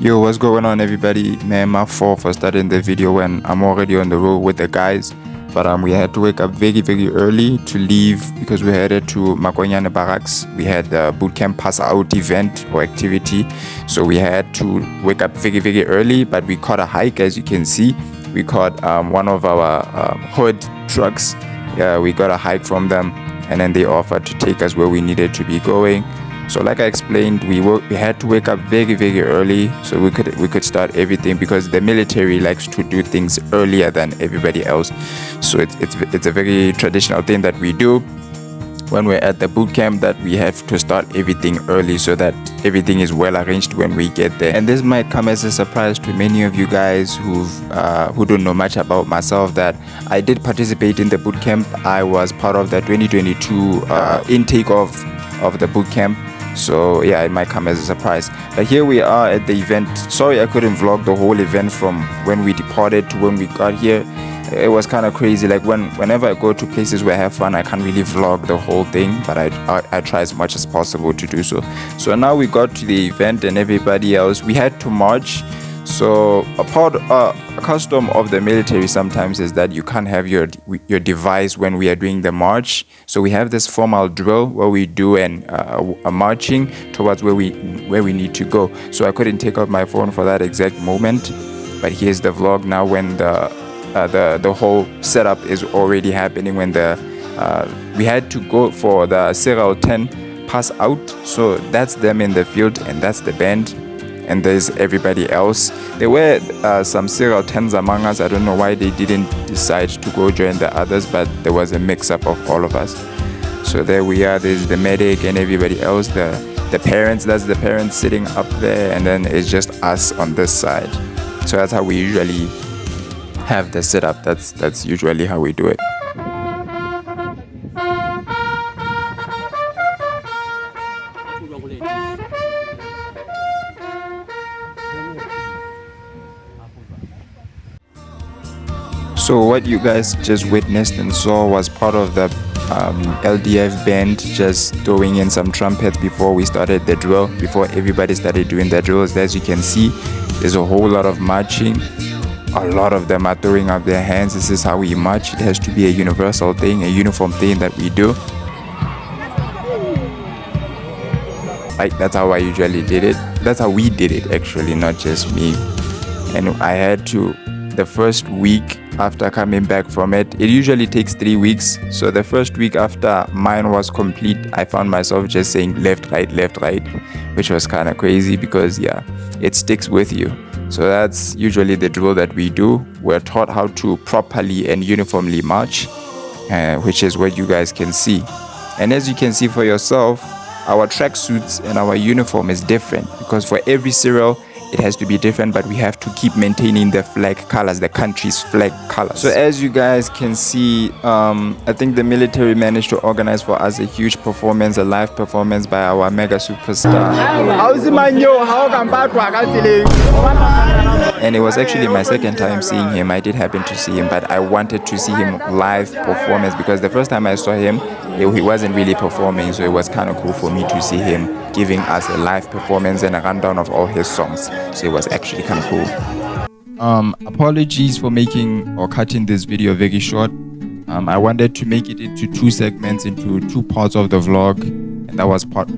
Yo, what's going on, everybody? Man, my fault for starting the video when I'm already on the road with the guys. But we had to wake up very, very early to leave because we headed to Makonyane Barracks. We had the Bootcamp pass out event or activity. So we had to wake up very, very early, but we caught a hike, as you can see. We caught one of our hood trucks. Yeah, we got a hike from them, and then they offered to take us where we needed to be going. So like I explained, we had to wake up very, very early so we could start everything, because the military likes to do things earlier than everybody else. So it's a very traditional thing that we do when we're at the boot camp, that we have to start everything early so that everything is well arranged when we get there. And this might come as a surprise to many of you guys who don't know much about myself, that I did participate in the boot camp. I was part of the 2022 intake of the boot camp. So yeah, it might come as a surprise. But here we are at the event. Sorry I couldn't vlog the whole event from when we departed to when we got here. It was kind of crazy. Like whenever I go to places where I have fun, I can't really vlog the whole thing, but I try as much as possible to do so. So now we got to the event, and everybody else, we had to march. So a custom of the military sometimes is that you can't have your device when we are doing the march. So we have this formal drill where we do a marching towards where we need to go. So I couldn't take out my phone for that exact moment. But here's the vlog now when the whole setup is already happening. When we had to go for the serial 10 pass out. So that's them in the field, and that's the band. And there's everybody else. There were some serial 10s among us. I don't know why they didn't decide to go join the others, but there was a mix-up of all of us. So there we are. There's the medic and everybody else. The parents, that's the parents sitting up there, and then it's just us on this side. So that's how we usually have the setup. That's usually how we do it. So what you guys just witnessed and saw was part of the LDF band just throwing in some trumpets before we started the drill, before everybody started doing the drills. As you can see, there's a whole lot of marching. A lot of them are throwing up their hands. This is how we march. It has to be a universal thing, a uniform thing that we do. Like, that's how I usually did it. That's how we did it, actually, not just me. And I had to, the first week after coming back from it usually takes 3 weeks. So the first week after mine was complete, I found myself just saying left, right, which was kind of crazy because, yeah, it sticks with you. So that's usually the drill that we do. We're taught how to properly and uniformly march, which is what you guys can see. And as you can see for yourself, our tracksuits and our uniform is different, because for every serial it has to be different, but we have to keep maintaining the flag colors, the country's flag colors. So as you guys can see, I think the military managed to organize for us a huge performance, a live performance by our mega superstar. And it was actually my second time seeing him. I did happen to see him, but I wanted to see him live performance, because the first time I saw him, he wasn't really performing. So it was kind of cool for me to see him giving us a live performance and a rundown of all his songs. So it was actually kind of cool. Apologies for making or cutting this video very short. I wanted to make it into 2 segments, into 2 parts of the vlog, and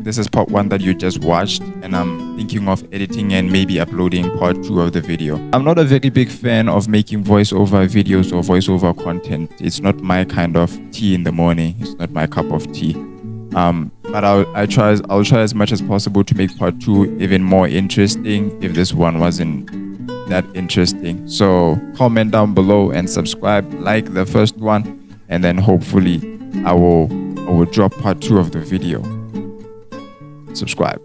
this is part 1 that you just watched, and I'm thinking of editing and maybe uploading part 2 of the video. I'm not a very big fan of making voiceover videos or voiceover content. It's not my kind of tea in the morning. It's not my cup of tea. But I'll try as much as possible to make part 2 even more interesting if this one wasn't that interesting. So comment down below and subscribe, like the first one, and then hopefully I will drop part 2 of the video. Subscribe.